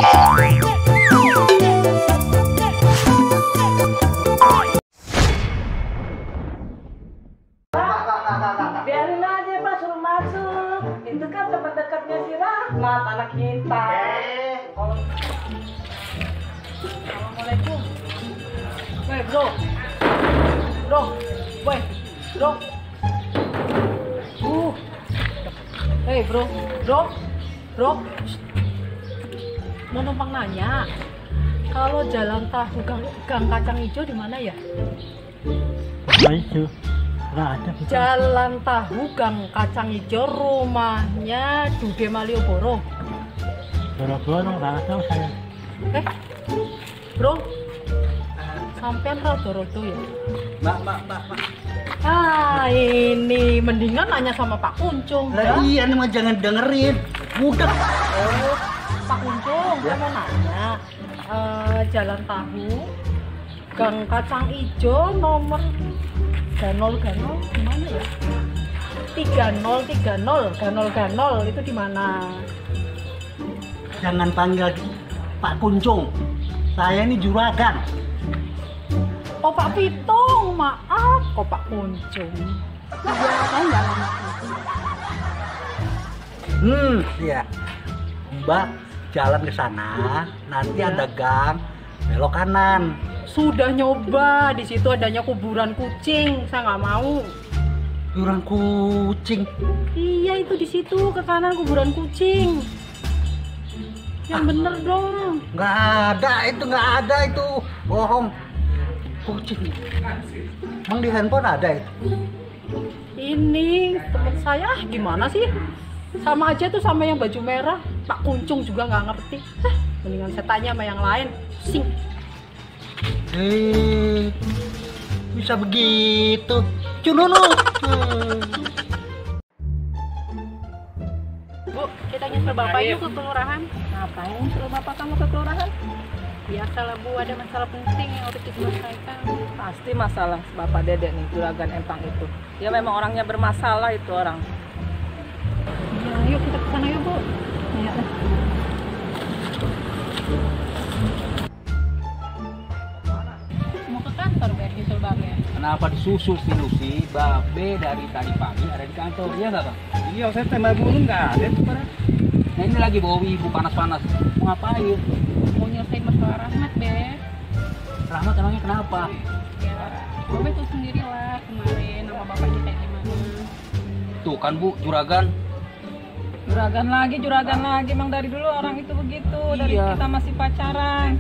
Biarin aja Pak, suruh masuk. Itu kan teman dekatnya si Rahmat, anak kita. Assalamualaikum. Woi bro, woi bro. Hei bro. Mau numpang nanya, kalau jalan tahu gang kacang hijau di mana ya? Itu nggak ada. Jalan tahu gang kacang hijau rumahnya Dude Malioboro. Boro-boro nggak tahu saya. Bro, sampean rada-rada ya? Mbak. Ini mendingan nanya sama Pak Kuncung. Lah iya nih mah jangan dengerin. Budak. Pak Kuncung, saya mau nanya. Jalan tahu gang kacang hijau nomor Ganol gimana ya? 3030 Ganol itu di mana? Jangan panggil Pak Kuncung. Saya ini juragan. Oh Pak Pitung, maaf kok Pak Kuncung. Saya nggak lama. Iya. Mbak jalan ke sana, nanti ada gang belok kanan. Sudah nyoba, di situ adanya kuburan kucing, saya nggak mau. Kuburan kucing. Iya itu di situ ke kanan kuburan kucing. Yang bener dong. Nggak ada itu. Bohong. Kucing. Emang di handphone ada itu? Ini teman saya gimana sih? Sama aja tuh sama yang baju merah. Pak Kuncung juga nggak ngerti. Mendingan saya tanya sama yang lain. Pusing. Bisa begitu. Cunono. Bu, kita nyusul bapak yuk ke kelurahan. Ngapain nyusul bapak kamu ke kelurahan? Biasalah Bu, ada masalah penting yang harus diselesaikan. Pasti masalah Bapak Dedek nih, juragan Empang itu. Dia memang orangnya bermasalah itu orang. Ya, yuk kita ke sana yuk Bu. Ya. Mau ke kantor Be, nyusul Babe. Kenapa disusul sih Lucy? Babe dari tadi pagi ada di kantor, iya nggak Bang? Iya, saya tembak dulu nggak ada tuh pada. Nah ini lagi bawa ibu panas-panas, mau ngapain? Mau nyelesain masalah Rahmat Be. Rahmat emangnya kenapa? Ya, Babe tuh sendiri lah kemarin sama bapaknya kayak gimana. Tuh kan Bu, juragan. Juragan lagi, emang dari dulu orang itu begitu. Dari Iya. kita masih pacaran.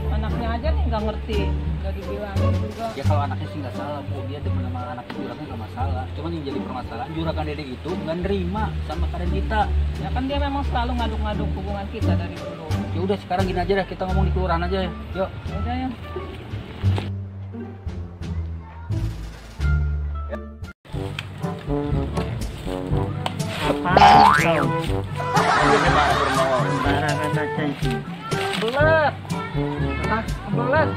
Anaknya aja nih nggak ngerti, nggak dibilangin juga. Ya kalau anaknya sih nggak salah Bu, dia demen sama anak juragan nggak masalah. Cuman yang jadi permasalahan juragan Dedek itu nggak nerima sama keadaan kita. Ya kan dia memang selalu ngaduk-ngaduk hubungan kita dari dulu. Ya udah sekarang gini aja dah, kita ngomong di kelurahan aja ya. Yuk. Udah ya. Barangan aja itu. Belet. Kebelet.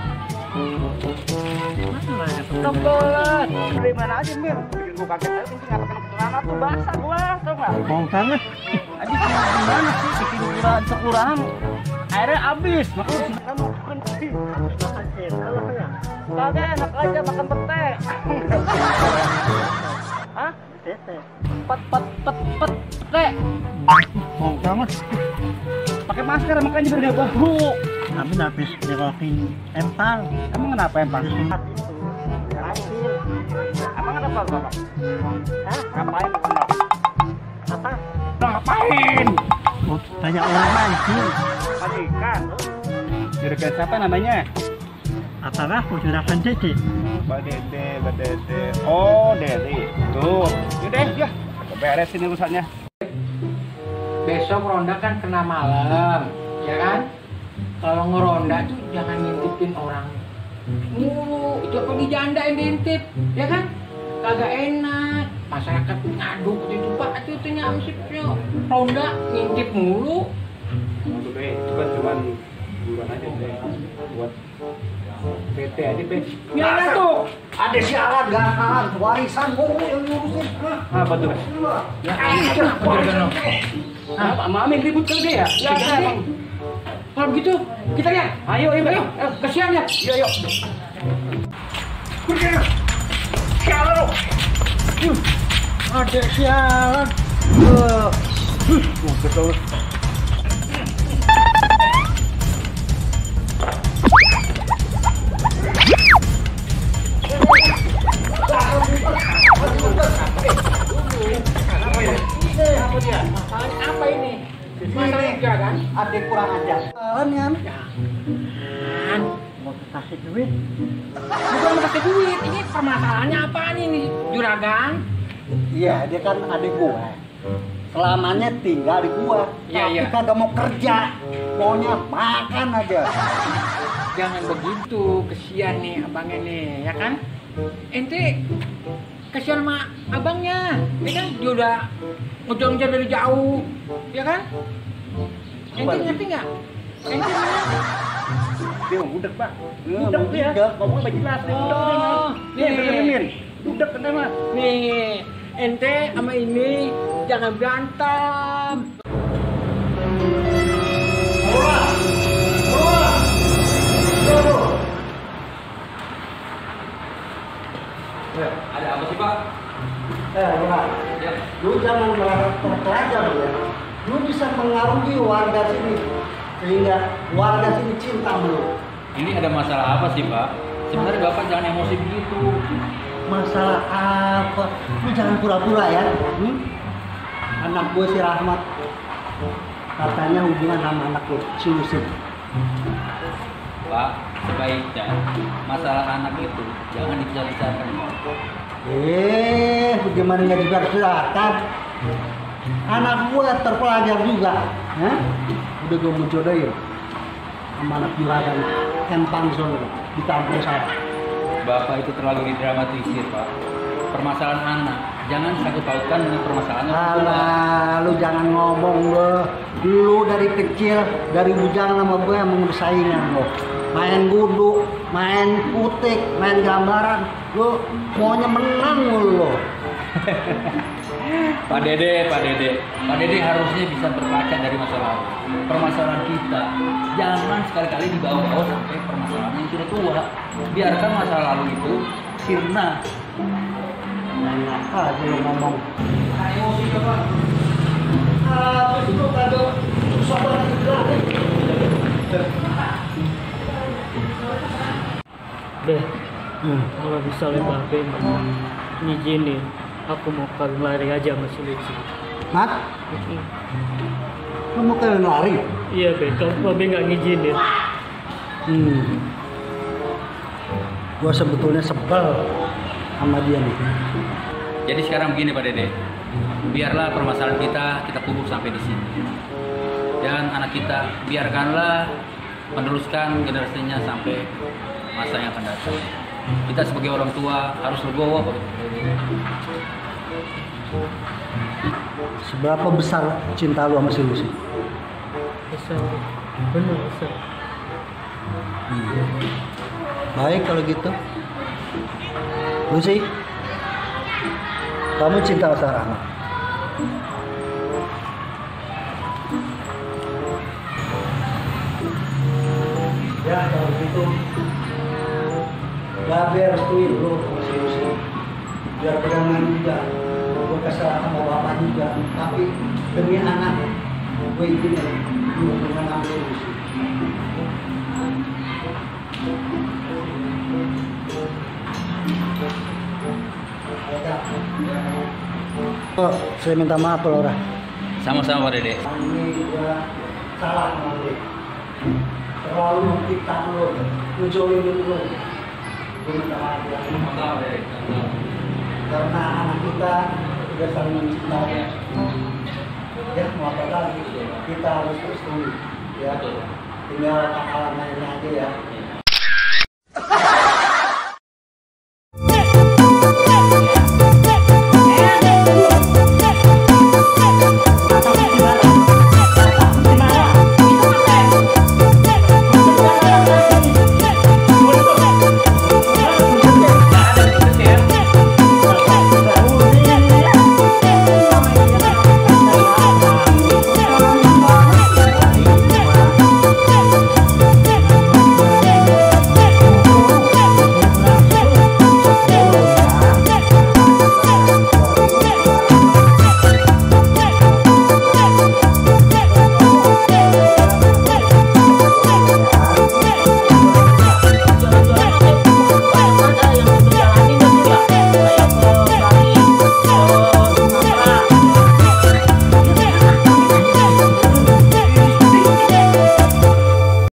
Kebelet. Dari mana aja, Mir? Bikin gua kaget aja, penting nggak pakai celana tuh basah gua, tau nggak? Mau banget. Aduh, gimana sih bikin kelurahan sekelurahan? Airnya habis, makanya kamu berhenti. Kagak enak aja makan pete. Hah? Pete. Mau banget. Pakai masker makanya biar nggak bau. Tapi habis nengokin Empang. Emang kenapa emang? Emang ada apa? Hah? Ngapain? Apa? Ngapain? Oh, banyak orang mancing. Majikan. Juragan siapa namanya? Apakah juragan Dedek? Mbak Dede. Oh, Dede. Tuh. Yaudah, ya. Kita beresin urusannya. Besok ronda kan kena malam, ya kan? Kalau ngeronda tuh jangan ngintipin orang mulu. Itu apa dijandain diintip, ya kan? Kagak enak. Masyarakat ngaduk itu Pak, itu nyamsipnya. Ronda ngintip mulu. Itu kan cuma buruan aja deh. Buat PT aja, Be. Ya tuh. Ada syarat gak warisan gua yang ngurusin. Apa tuh, Be? Ya kenapa juragan lo? Apa? Mami ribut kan dia ya? Ya emang. Kalau begitu kita lihat. Ayo, kesian ya. Yuk. Sialan. Ada sialan. Betul. Masalahnya apa ini? Masalahnya juga kan? Ada kurang ajar. Sialan ya. Mau kasih duit? Bukan kasih duit, ini permasalahannya apa nih juragan? Iya, dia kan adik gua. Selamanya tinggal di gua. Iya, Tapi iya. kagak mau kerja. Maunya makan aja. Jangan begitu, kesian nih abangnya nih, ya kan? Ente kesian sama abangnya, ya kan? Dia udah ngejar-ngejar dari jauh, ya kan? Ente ngerti nggak? Ente mana? Dia udah pak. Udah dia. Ngomong lagi jelas. Oh, nih. Udah kena mah. Nih, ente sama ini jangan berantem. Ada apa sih Pak? Pak, Ya. lu jangan terpelajar ya. Lu bisa mengaruhi warga sini sehingga warga sini cinta sama lu. Ini ada masalah apa sih Pak? Sebenarnya Bapak jangan emosi begitu. Masalah apa? Lu jangan pura-pura ya. Anak gue si Rahmat katanya hubungan sama anak gue si Yusuf. Pak, sebaiknya masalah anak itu jangan dibicarakan. Bagaimana nggak dibicarakan? Anak gue terpelajar juga. Hah? Udah gue mau jodohin sama anak juragan Empang Solo di kampung saya. Bapak itu terlalu didramatisir Pak. Permasalahan anak jangan sangkut pautkan dengan permasalahan orang tua. Alah, lu jangan ngomong lu. Lu dari kecil, dari bujang sama gue emang bersaingan lo. Main gudu, main putik, main gambaran. Lu maunya menang mulu lo. Pak Dede harusnya bisa berkaca dari masa lalu. Permasalahan kita jangan sekali-kali dibawa-bawa sampai permasalahan yang sudah tua. Biarkan masa lalu itu sirna. Enak aja lu ngomong. Emosi Bapak. Terus itu kagak susah banget dibilangin. Beh, kalau misalnya Babe ngizinin, aku mau kalian lari aja sama si Lucy. Mat, lu mau kalian lari? Iya Be, kalau Babe nggak ngizinin. Gua sebetulnya sebel sama dia nih. Jadi sekarang begini Pak Dede, biarlah permasalahan kita kubur sampai di sini. Dan anak kita biarkanlah meneruskan generasinya sampai masa yang akan datang. Kita sebagai orang tua harus legowo Pak. Seberapa besar cinta lu sama si Lucy? Besar, bener besar. Baik kalau gitu. Lucy, kamu cinta sama Rahmat? Ya kalau gitu, Babe restuin lu sama si Lucy. Biar pegangan juga, gue kesal sama bapak juga. Tapi demi anak, gue izinin hubungan sama si Lucy. Oh, saya minta maaf Laura. Sama-sama Pak Dede. Ini gua salah sama lu. Terlalu memfitnah lu, ngejolimin lu. Gua minta maaf ya. Karena anak kita udah saling mencintai. Ya, mau apa lagi? Kita harus terus tunggu. Ya, tinggal pengalaman aja ya.